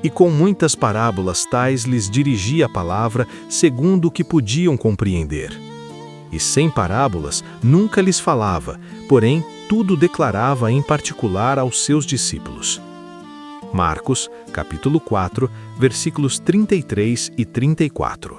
E com muitas parábolas tais lhes dirigia a palavra segundo o que podiam compreender. E sem parábolas nunca lhes falava, porém tudo declarava em particular aos seus discípulos. Marcos, capítulo 4, versículos 33 e 34.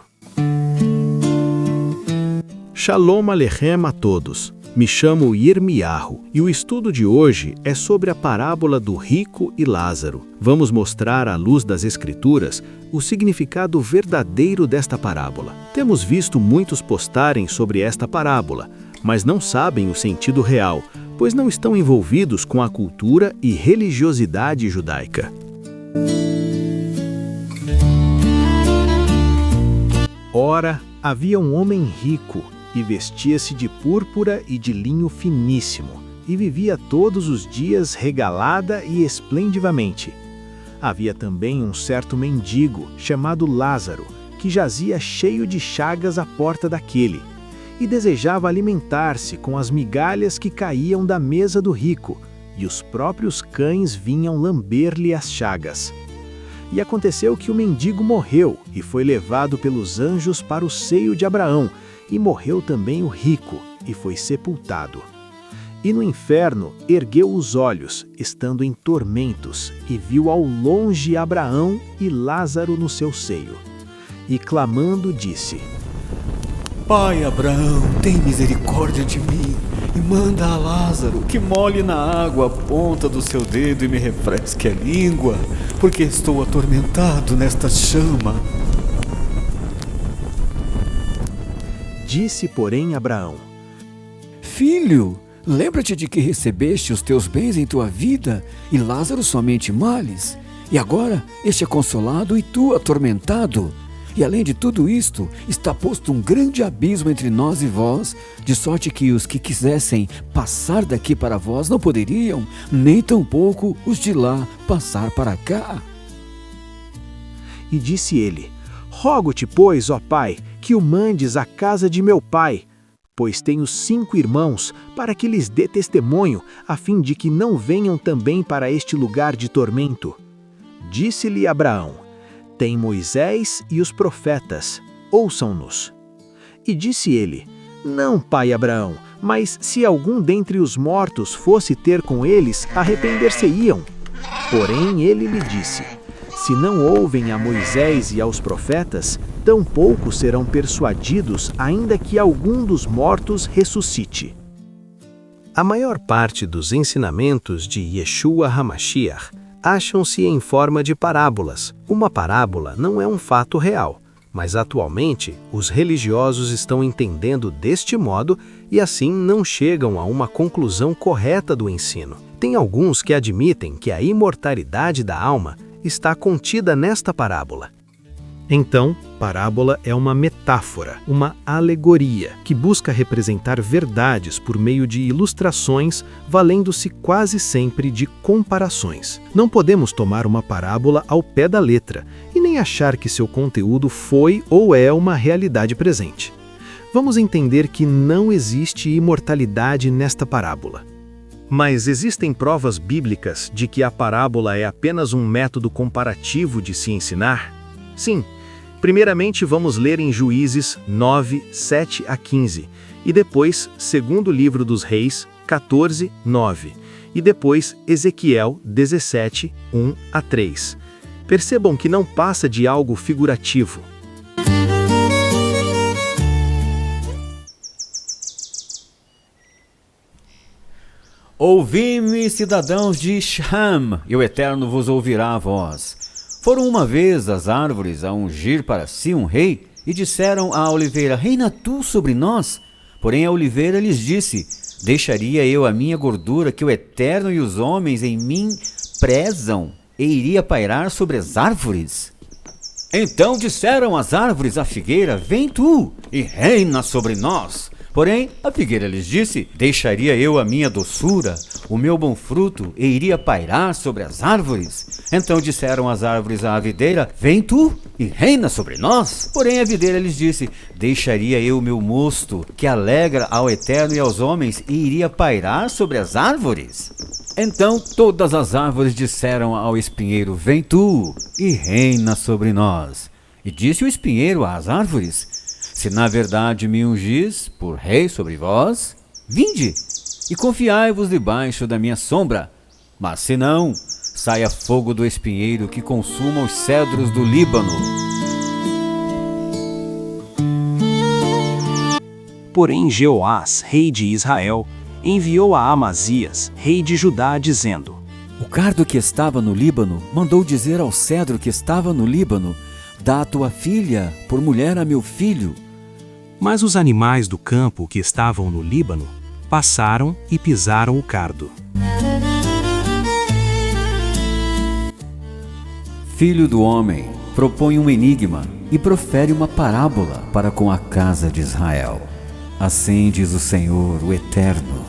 Shalom Aleichem a todos. Me chamo Yirmiyahu e o estudo de hoje é sobre a parábola do rico e Lázaro. Vamos mostrar à luz das Escrituras o significado verdadeiro desta parábola. Temos visto muitos postarem sobre esta parábola, mas não sabem o sentido real, pois não estão envolvidos com a cultura e religiosidade judaica. Ora, havia um homem rico, e vestia-se de púrpura e de linho finíssimo, e vivia todos os dias regalada e esplendidamente. Havia também um certo mendigo, chamado Lázaro, que jazia cheio de chagas à porta daquele, e desejava alimentar-se com as migalhas que caíam da mesa do rico, e os próprios cães vinham lamber-lhe as chagas. E aconteceu que o mendigo morreu, e foi levado pelos anjos para o seio de Abraão, e morreu também o rico, e foi sepultado. E no inferno ergueu os olhos, estando em tormentos, e viu ao longe Abraão e Lázaro no seu seio. E clamando disse: Pai Abraão, tem misericórdia de mim, e manda a Lázaro que molhe na água a ponta do seu dedo e me refresque a língua, porque estou atormentado nesta chama. Disse, porém, Abraão: Filho, lembra-te de que recebeste os teus bens em tua vida, e Lázaro somente males, e agora este é consolado e tu atormentado. E além de tudo isto, está posto um grande abismo entre nós e vós, de sorte que os que quisessem passar daqui para vós não poderiam, nem tampouco os de lá passar para cá. E disse ele: Rogo-te, pois, ó pai, que o mandes à casa de meu pai, pois tenho 5 irmãos, para que lhes dê testemunho, a fim de que não venham também para este lugar de tormento. Disse-lhe Abraão: Tem Moisés e os profetas, ouçam-nos. E disse ele: Não, pai Abraão, mas se algum dentre os mortos fosse ter com eles, arrepender-se-iam. Porém ele lhe disse: Se não ouvem a Moisés e aos profetas, tampouco serão persuadidos, ainda que algum dos mortos ressuscite. A maior parte dos ensinamentos de Yeshua HaMashiach acham-se em forma de parábolas. Uma parábola não é um fato real, mas atualmente os religiosos estão entendendo deste modo e assim não chegam a uma conclusão correta do ensino. Tem alguns que admitem que a imortalidade da alma está contida nesta parábola. Então, parábola é uma metáfora, uma alegoria, que busca representar verdades por meio de ilustrações, valendo-se quase sempre de comparações. Não podemos tomar uma parábola ao pé da letra, e nem achar que seu conteúdo foi ou é uma realidade presente. Vamos entender que não existe imortalidade nesta parábola. Mas existem provas bíblicas de que a parábola é apenas um método comparativo de se ensinar? Sim. Primeiramente vamos ler em Juízes 9, 7 a 15, e depois, segundo livro dos Reis, 14, 9, e depois Ezequiel 17, 1 a 3. Percebam que não passa de algo figurativo. Ouvi-me, cidadãos de Sham, e o Eterno vos ouvirá a voz. Foram uma vez as árvores a ungir para si um rei, e disseram à oliveira: Reina tu sobre nós? Porém a oliveira lhes disse: Deixaria eu a minha gordura que o Eterno e os homens em mim prezam, e iria pairar sobre as árvores? Então disseram as árvores à figueira: Vem tu, e reina sobre nós. Porém, a figueira lhes disse: Deixaria eu a minha doçura, o meu bom fruto, e iria pairar sobre as árvores? Então disseram as árvores à videira: Vem tu, e reina sobre nós. Porém, a videira lhes disse: Deixaria eu o meu mosto, que alegra ao Eterno e aos homens, e iria pairar sobre as árvores? Então todas as árvores disseram ao espinheiro: vem tu e reina sobre nós. E disse o espinheiro às árvores: se na verdade me ungis por rei sobre vós, vinde e confiai-vos debaixo da minha sombra. Mas se não, saia fogo do espinheiro que consuma os cedros do Líbano. Porém Jeoás, rei de Israel, enviou a Amazias, rei de Judá, dizendo: O cardo que estava no Líbano mandou dizer ao cedro que estava no Líbano: dá a tua filha por mulher a meu filho. Mas os animais do campo que estavam no Líbano passaram e pisaram o cardo. Filho do homem, propõe um enigma e profere uma parábola para com a casa de Israel. Assim diz o Senhor, o Eterno: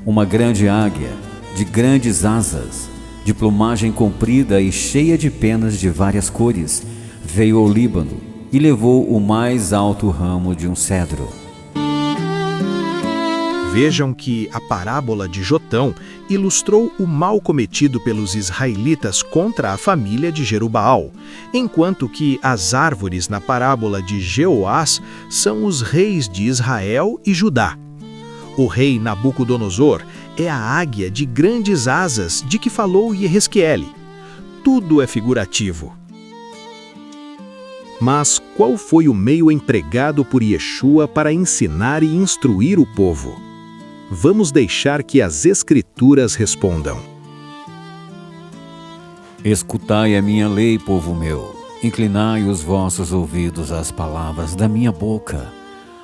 uma grande águia, de grandes asas, de plumagem comprida e cheia de penas de várias cores, veio ao Líbano e levou o mais alto ramo de um cedro. Vejam que a parábola de Jotão ilustrou o mal cometido pelos israelitas contra a família de Jerubaal, enquanto que as árvores na parábola de Jeoás são os reis de Israel e Judá. O rei Nabucodonosor é a águia de grandes asas de que falou Yehezquiele. Tudo é figurativo. Mas qual foi o meio empregado por Yeshua para ensinar e instruir o povo? Vamos deixar que as Escrituras respondam. Escutai a minha lei, povo meu. Inclinai os vossos ouvidos às palavras da minha boca.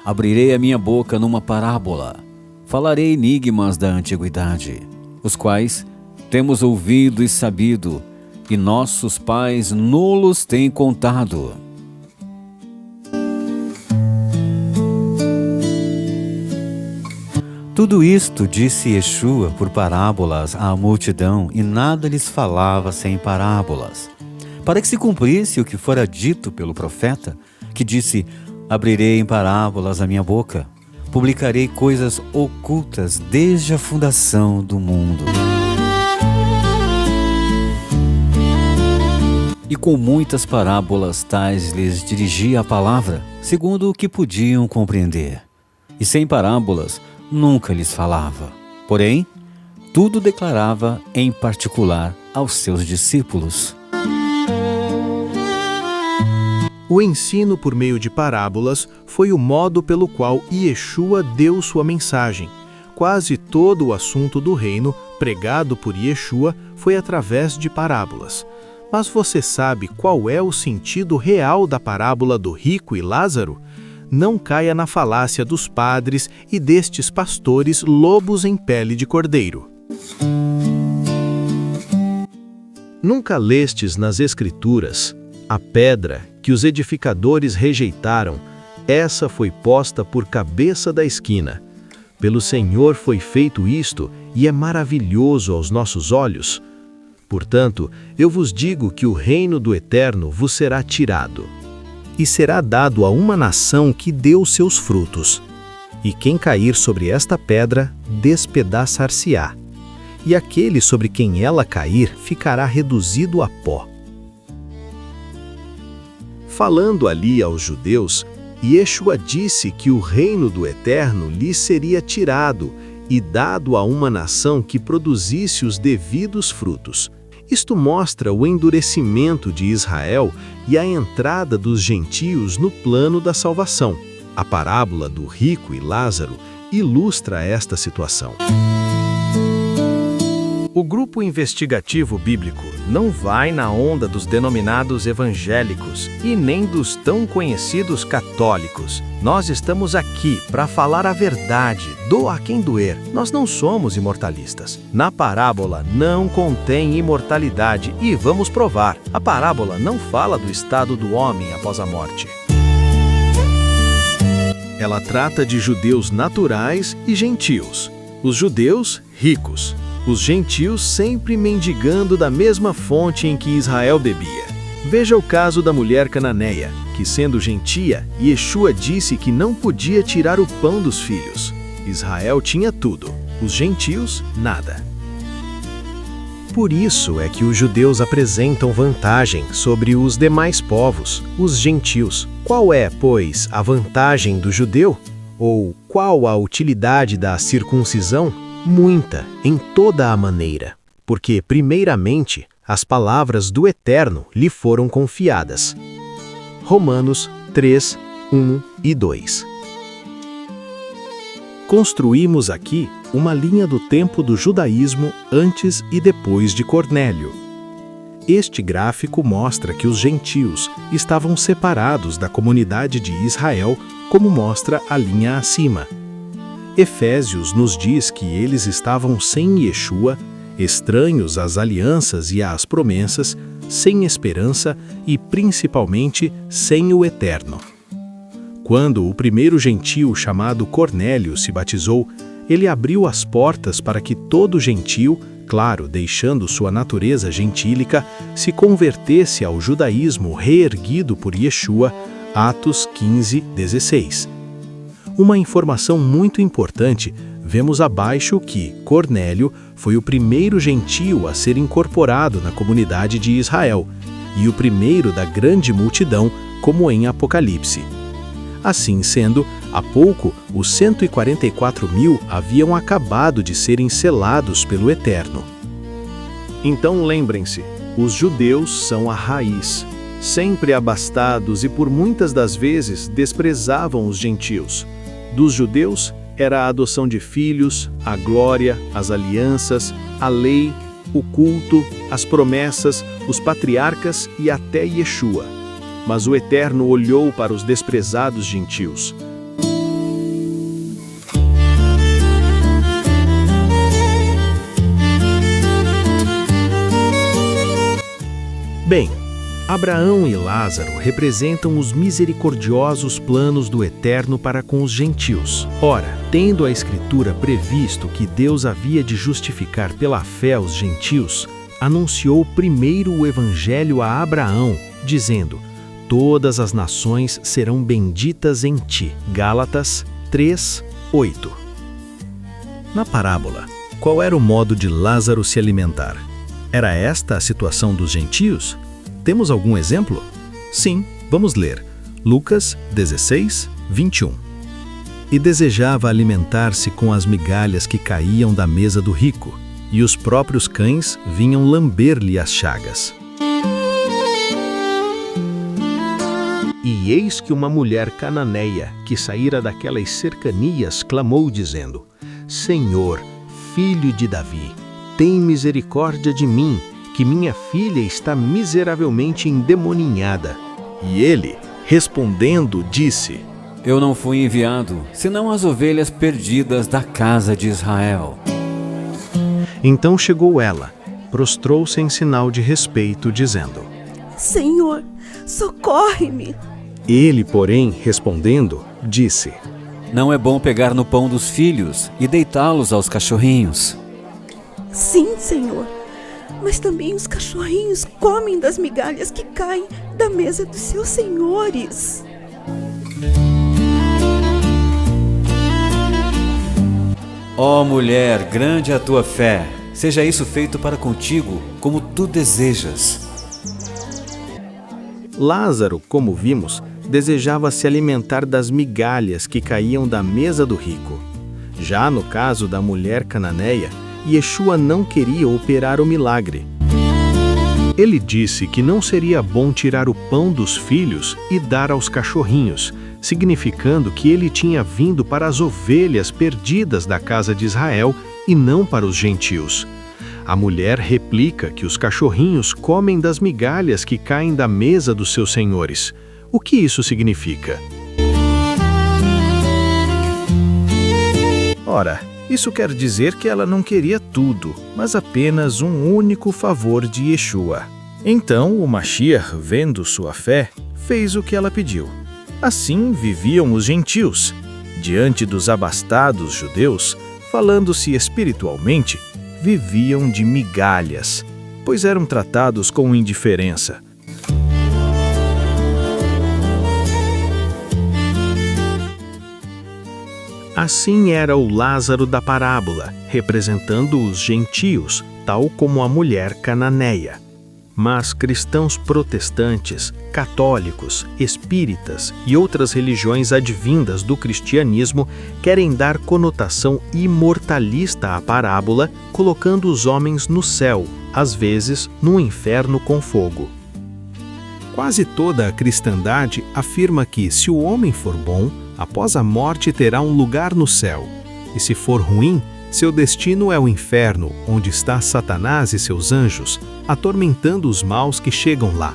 Abrirei a minha boca numa parábola. Falarei enigmas da antiguidade, os quais temos ouvido e sabido, e nossos pais nulos têm contado. Tudo isto disse Yeshua por parábolas à multidão, e nada lhes falava sem parábolas, para que se cumprisse o que fora dito pelo profeta, que disse: abrirei em parábolas a minha boca, publicarei coisas ocultas desde a fundação do mundo. E com muitas parábolas tais lhes dirigia a palavra, segundo o que podiam compreender. E sem parábolas nunca lhes falava. Porém, tudo declarava em particular aos seus discípulos. O ensino por meio de parábolas foi o modo pelo qual Yeshua deu sua mensagem. Quase todo o assunto do reino pregado por Yeshua foi através de parábolas. Mas você sabe qual é o sentido real da parábola do rico e Lázaro? Não caia na falácia dos padres e destes pastores lobos em pele de cordeiro. Nunca lestes nas Escrituras: a pedra que os edificadores rejeitaram, essa foi posta por cabeça da esquina. Pelo Senhor foi feito isto, e é maravilhoso aos nossos olhos. Portanto, eu vos digo que o reino do Eterno vos será tirado, e será dado a uma nação que deu seus frutos. E quem cair sobre esta pedra, despedaçar-se-á, e aquele sobre quem ela cair ficará reduzido a pó. Falando ali aos judeus, Yeshua disse que o reino do Eterno lhes seria tirado e dado a uma nação que produzisse os devidos frutos. Isto mostra o endurecimento de Israel e a entrada dos gentios no plano da salvação. A parábola do rico e Lázaro ilustra esta situação. O grupo investigativo bíblico não vai na onda dos denominados evangélicos e nem dos tão conhecidos católicos. Nós estamos aqui para falar a verdade, doa quem doer. Nós não somos imortalistas. Na parábola não contém imortalidade e vamos provar. A parábola não fala do estado do homem após a morte. Ela trata de judeus naturais e gentios. Os judeus, ricos. Os gentios sempre mendigando da mesma fonte em que Israel bebia. Veja o caso da mulher cananeia, que sendo gentia, Yeshua disse que não podia tirar o pão dos filhos. Israel tinha tudo, os gentios nada. Por isso é que os judeus apresentam vantagem sobre os demais povos, os gentios. Qual é, pois, a vantagem do judeu? Ou qual a utilidade da circuncisão? Muita, em toda a maneira. Porque, primeiramente, as palavras do Eterno lhe foram confiadas. Romanos 3, 1 e 2. Construímos aqui uma linha do tempo do judaísmo antes e depois de Cornélio. Este gráfico mostra que os gentios estavam separados da comunidade de Israel, como mostra a linha acima. Efésios nos diz que eles estavam sem Yeshua, estranhos às alianças e às promessas, sem esperança e, principalmente, sem o Eterno. Quando o primeiro gentio chamado Cornélio se batizou, ele abriu as portas para que todo gentio, claro, deixando sua natureza gentílica, se convertesse ao judaísmo reerguido por Yeshua, Atos 15, 16. Uma informação muito importante, vemos abaixo que Cornélio foi o primeiro gentio a ser incorporado na comunidade de Israel, e o primeiro da grande multidão, como em Apocalipse. Assim sendo, há pouco, os 144.000 haviam acabado de serem selados pelo Eterno. Então lembrem-se, os judeus são a raiz, sempre abastados e por muitas das vezes desprezavam os gentios. Dos judeus era a adoção de filhos, a glória, as alianças, a lei, o culto, as promessas, os patriarcas e até Yeshua. Mas o Eterno olhou para os desprezados gentios. Bem, Abraão e Lázaro representam os misericordiosos planos do Eterno para com os gentios. Ora, tendo a Escritura previsto que Deus havia de justificar pela fé os gentios, anunciou primeiro o Evangelho a Abraão, dizendo: todas as nações serão benditas em ti. Gálatas 3, 8. Na parábola, qual era o modo de Lázaro se alimentar? Era esta a situação dos gentios? Temos algum exemplo? Sim, vamos ler. Lucas 16, 21. E desejava alimentar-se com as migalhas que caíam da mesa do rico, e os próprios cães vinham lamber-lhe as chagas. E eis que uma mulher cananeia, que saíra daquelas cercanias, clamou dizendo: Senhor, filho de Davi, tem misericórdia de mim, que minha filha está miseravelmente endemoninhada. E ele, respondendo, disse: Eu não fui enviado, senão as ovelhas perdidas da casa de Israel. Então chegou ela, prostrou-se em sinal de respeito, dizendo: Senhor, socorre-me. Ele, porém, respondendo, disse: Não é bom pegar no pão dos filhos e deitá-los aos cachorrinhos. Sim, Senhor, mas também os cachorrinhos comem das migalhas que caem da mesa dos seus senhores. Ó mulher, grande é a tua fé, seja isso feito para contigo, como tu desejas. Lázaro, como vimos, desejava se alimentar das migalhas que caíam da mesa do rico. Já no caso da mulher cananeia, Yeshua não queria operar o milagre. Ele disse que não seria bom tirar o pão dos filhos e dar aos cachorrinhos, significando que ele tinha vindo para as ovelhas perdidas da casa de Israel e não para os gentios. A mulher replica que os cachorrinhos comem das migalhas que caem da mesa dos seus senhores. O que isso significa? Ora, isso quer dizer que ela não queria tudo, mas apenas um único favor de Yeshua. Então o Mashiach, vendo sua fé, fez o que ela pediu. Assim viviam os gentios, diante dos abastados judeus, falando-se espiritualmente, viviam de migalhas, pois eram tratados com indiferença. Assim era o Lázaro da parábola, representando os gentios, tal como a mulher cananeia. Mas cristãos protestantes, católicos, espíritas e outras religiões advindas do cristianismo querem dar conotação imortalista à parábola, colocando os homens no céu, às vezes no inferno com fogo. Quase toda a cristandade afirma que, se o homem for bom, após a morte terá um lugar no céu, e se for ruim, seu destino é o inferno, onde está Satanás e seus anjos, atormentando os maus que chegam lá.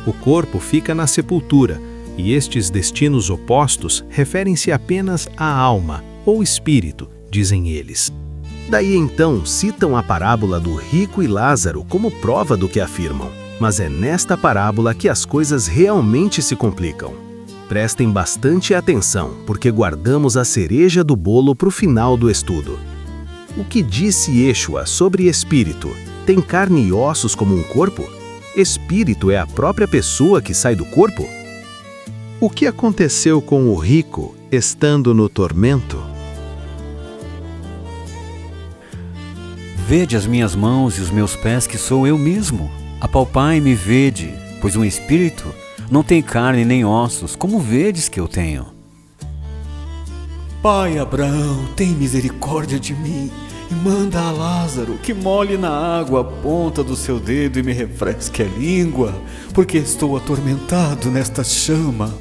O corpo fica na sepultura, e estes destinos opostos referem-se apenas à alma, ou espírito, dizem eles. Daí então citam a parábola do rico e Lázaro como prova do que afirmam. Mas é nesta parábola que as coisas realmente se complicam. Prestem bastante atenção, porque guardamos a cereja do bolo para o final do estudo. O que disse Yeshua sobre espírito? Tem carne e ossos como um corpo? Espírito é a própria pessoa que sai do corpo? O que aconteceu com o rico, estando no tormento? Vede as minhas mãos e os meus pés, que sou eu mesmo. Apalpai e me vede, pois um espírito não tem carne nem ossos, como vedes que eu tenho. Pai Abraão, tem misericórdia de mim e manda a Lázaro que molhe na água a ponta do seu dedo e me refresque a língua, porque estou atormentado nesta chama.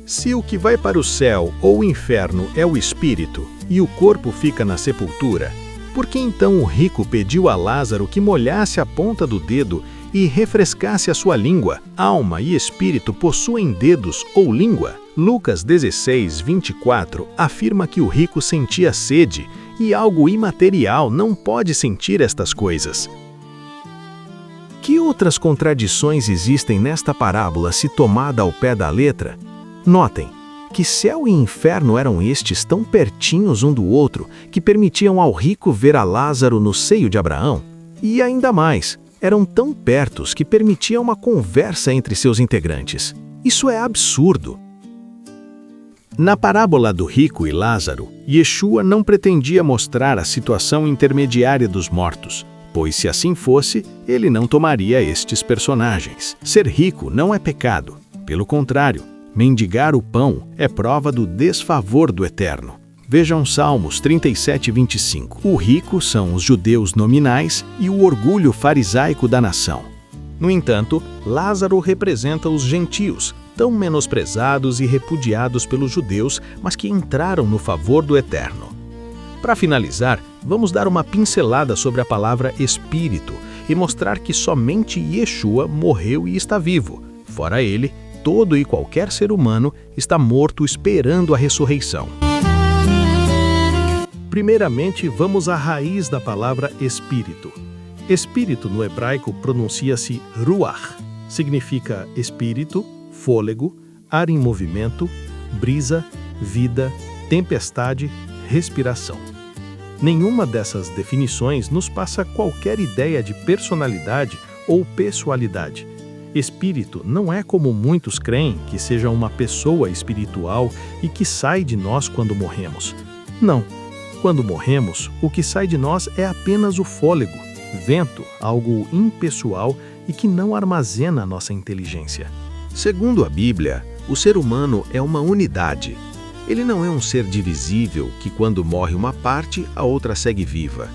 Se o que vai para o céu ou o inferno é o espírito e o corpo fica na sepultura, por que então o rico pediu a Lázaro que molhasse a ponta do dedo e refrescasse a sua língua? Alma e espírito possuem dedos ou língua? Lucas 16, 24 afirma que o rico sentia sede e algo imaterial não pode sentir estas coisas. Que outras contradições existem nesta parábola se tomada ao pé da letra? Notem que céu e inferno eram estes tão pertinhos um do outro que permitiam ao rico ver a Lázaro no seio de Abraão. E ainda mais, eram tão pertos que permitiam uma conversa entre seus integrantes. Isso é absurdo. Na parábola do rico e Lázaro, Yeshua não pretendia mostrar a situação intermediária dos mortos, pois se assim fosse, ele não tomaria estes personagens. Ser rico não é pecado. Pelo contrário, mendigar o pão é prova do desfavor do Eterno. Vejam Salmos 37, 25. O rico são os judeus nominais e o orgulho farisaico da nação. No entanto, Lázaro representa os gentios, tão menosprezados e repudiados pelos judeus, mas que entraram no favor do Eterno. Para finalizar, vamos dar uma pincelada sobre a palavra espírito e mostrar que somente Yeshua morreu e está vivo. Fora ele, todo e qualquer ser humano está morto esperando a ressurreição. Primeiramente, vamos à raiz da palavra espírito. Espírito no hebraico pronuncia-se ruach, significa espírito, fôlego, ar em movimento, brisa, vida, tempestade, respiração. Nenhuma dessas definições nos passa qualquer ideia de personalidade ou pessoalidade. Espírito não é como muitos creem que seja uma pessoa espiritual e que sai de nós quando morremos. Não. Quando morremos, o que sai de nós é apenas o fôlego, vento, algo impessoal e que não armazena a nossa inteligência. Segundo a Bíblia, o ser humano é uma unidade. Ele não é um ser divisível que, quando morre uma parte, a outra segue viva.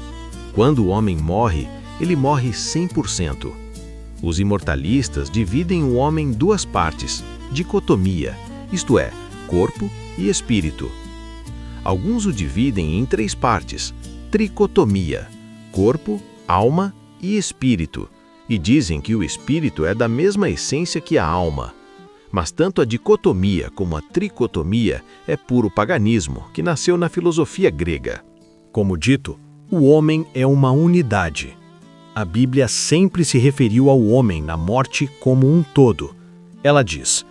Quando o homem morre, ele morre 100%. Os imortalistas dividem o homem em duas partes, dicotomia, isto é, corpo e espírito. Alguns o dividem em três partes, tricotomia, corpo, alma e espírito, e dizem que o espírito é da mesma essência que a alma. Mas tanto a dicotomia como a tricotomia é puro paganismo, que nasceu na filosofia grega. Como dito, o homem é uma unidade. A Bíblia sempre se referiu ao homem na morte como um todo. Ela diz,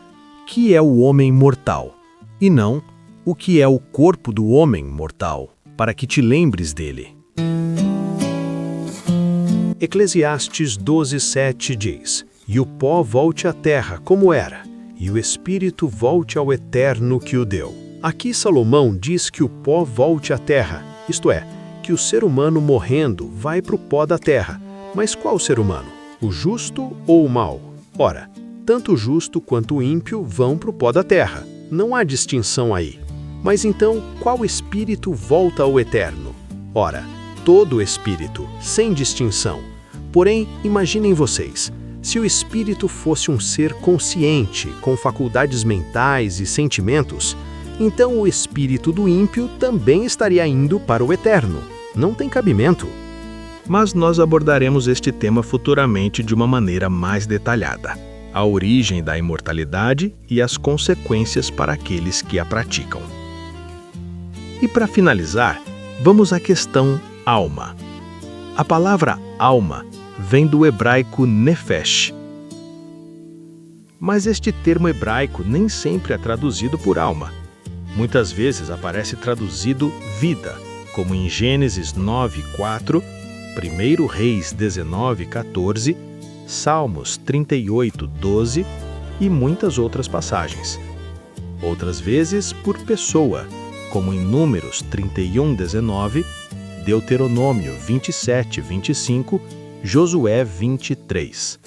que é o homem mortal, e não o que é o corpo do homem mortal, para que te lembres dele. Eclesiastes 12:7 diz, e o pó volte à terra como era, e o espírito volte ao Eterno que o deu. Aqui Salomão diz que o pó volte à terra, isto é, que o ser humano morrendo vai para o pó da terra. Mas qual ser humano? O justo ou o mau? Ora, tanto o justo quanto o ímpio vão para o pó da terra. Não há distinção aí. Mas então, qual espírito volta ao eterno? Ora, todo espírito, sem distinção. Porém, imaginem vocês, se o espírito fosse um ser consciente, com faculdades mentais e sentimentos, então o espírito do ímpio também estaria indo para o eterno. Não tem cabimento. Mas nós abordaremos este tema futuramente de uma maneira mais detalhada. A origem da imortalidade e as consequências para aqueles que a praticam. E para finalizar, vamos à questão alma. A palavra alma vem do hebraico nefesh. Mas este termo hebraico nem sempre é traduzido por alma. Muitas vezes aparece traduzido vida, como em Gênesis 9:4, 1 Reis 19:14, Salmos 38:12 e muitas outras passagens. Outras vezes por pessoa, como em Números 31:19, Deuteronômio 27:25, Josué 23.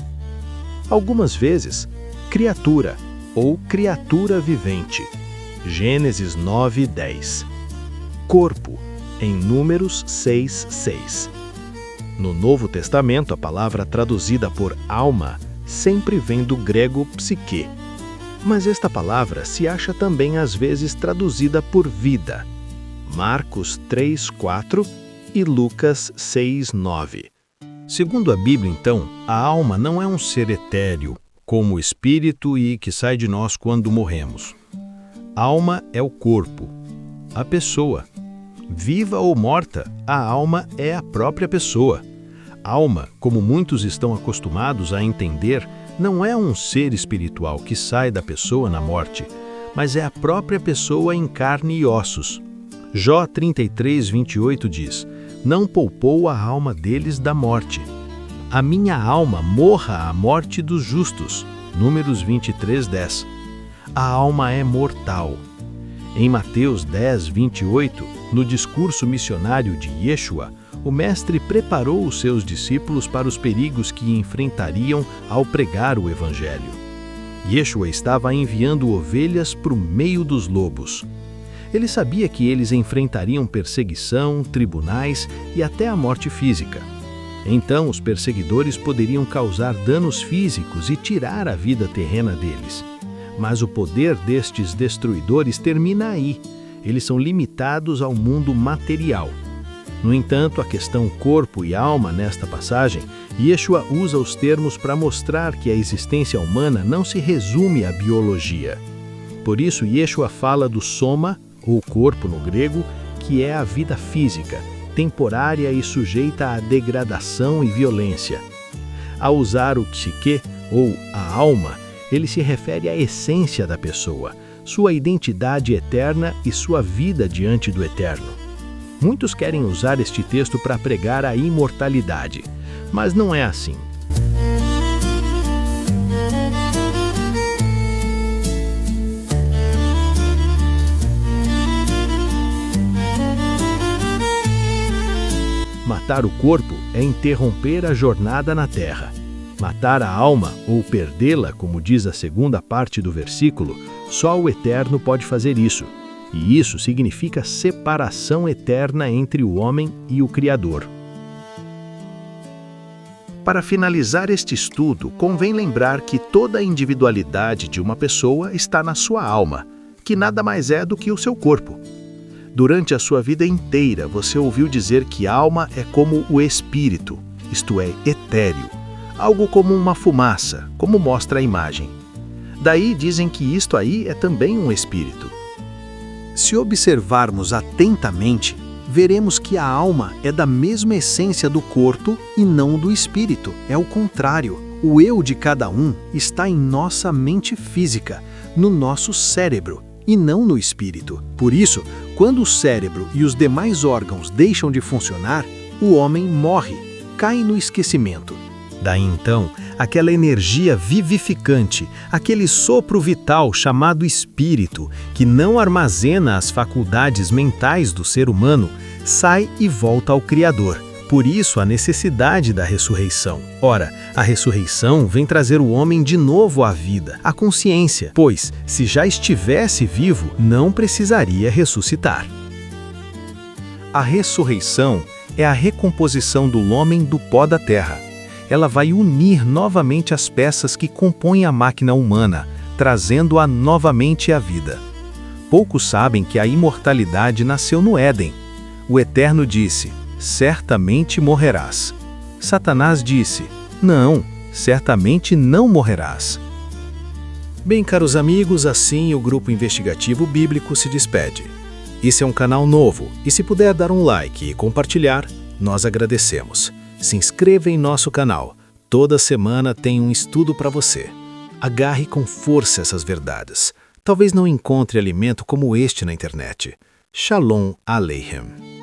Algumas vezes, criatura ou criatura vivente, Gênesis 9:10. Corpo, em Números 6:6. No Novo Testamento, a palavra traduzida por alma sempre vem do grego psique. Mas esta palavra se acha também às vezes traduzida por vida. Marcos 3:4 e Lucas 6:9. Segundo a Bíblia, então, a alma não é um ser etéreo, como o espírito e que sai de nós quando morremos. Alma é o corpo, a pessoa. Viva ou morta, a alma é a própria pessoa. Alma, como muitos estão acostumados a entender, não é um ser espiritual que sai da pessoa na morte, mas é a própria pessoa em carne e ossos. Jó 33:28 diz: não poupou a alma deles da morte. A minha alma morra a morte dos justos. Números 23:10. A alma é mortal. Em Mateus 10:28, no discurso missionário de Yeshua, o mestre preparou os seus discípulos para os perigos que enfrentariam ao pregar o evangelho. Yeshua estava enviando ovelhas para o meio dos lobos. Ele sabia que eles enfrentariam perseguição, tribunais e até a morte física. Então, os perseguidores poderiam causar danos físicos e tirar a vida terrena deles. Mas o poder destes destruidores termina aí. Eles são limitados ao mundo material. No entanto, a questão corpo e alma nesta passagem, Yeshua usa os termos para mostrar que a existência humana não se resume à biologia. Por isso, Yeshua fala do soma, ou corpo no grego, que é a vida física, temporária e sujeita à degradação e violência. Ao usar o psique, ou a alma, ele se refere à essência da pessoa, sua identidade eterna e sua vida diante do eterno. Muitos querem usar este texto para pregar a imortalidade, mas não é assim. Matar o corpo é interromper a jornada na terra. Matar a alma, ou perdê-la, como diz a segunda parte do versículo, só o Eterno pode fazer isso. E isso significa separação eterna entre o homem e o Criador. Para finalizar este estudo, convém lembrar que toda a individualidade de uma pessoa está na sua alma, que nada mais é do que o seu corpo. Durante a sua vida inteira, você ouviu dizer que alma é como o espírito, isto é, etéreo, algo como uma fumaça, como mostra a imagem. Daí dizem que isto aí é também um espírito. Se observarmos atentamente, veremos que a alma é da mesma essência do corpo e não do espírito. É o contrário. O eu de cada um está em nossa mente física, no nosso cérebro, e não no espírito. Por isso, quando o cérebro e os demais órgãos deixam de funcionar, o homem morre, cai no esquecimento. Daí então, aquela energia vivificante, aquele sopro vital chamado espírito, que não armazena as faculdades mentais do ser humano, sai e volta ao Criador. Por isso a necessidade da ressurreição. Ora, a ressurreição vem trazer o homem de novo à vida, à consciência, pois, se já estivesse vivo, não precisaria ressuscitar. A ressurreição é a recomposição do homem do pó da terra. Ela vai unir novamente as peças que compõem a máquina humana, trazendo-a novamente à vida. Poucos sabem que a imortalidade nasceu no Éden. O Eterno disse: certamente morrerás. Satanás disse: não, certamente não morrerás. Bem, caros amigos, assim o Grupo Investigativo Bíblico se despede. Esse é um canal novo e se puder dar um like e compartilhar, nós agradecemos. Se inscreva em nosso canal. Toda semana tem um estudo para você. Agarre com força essas verdades. Talvez não encontre alimento como este na internet. Shalom Aleichem.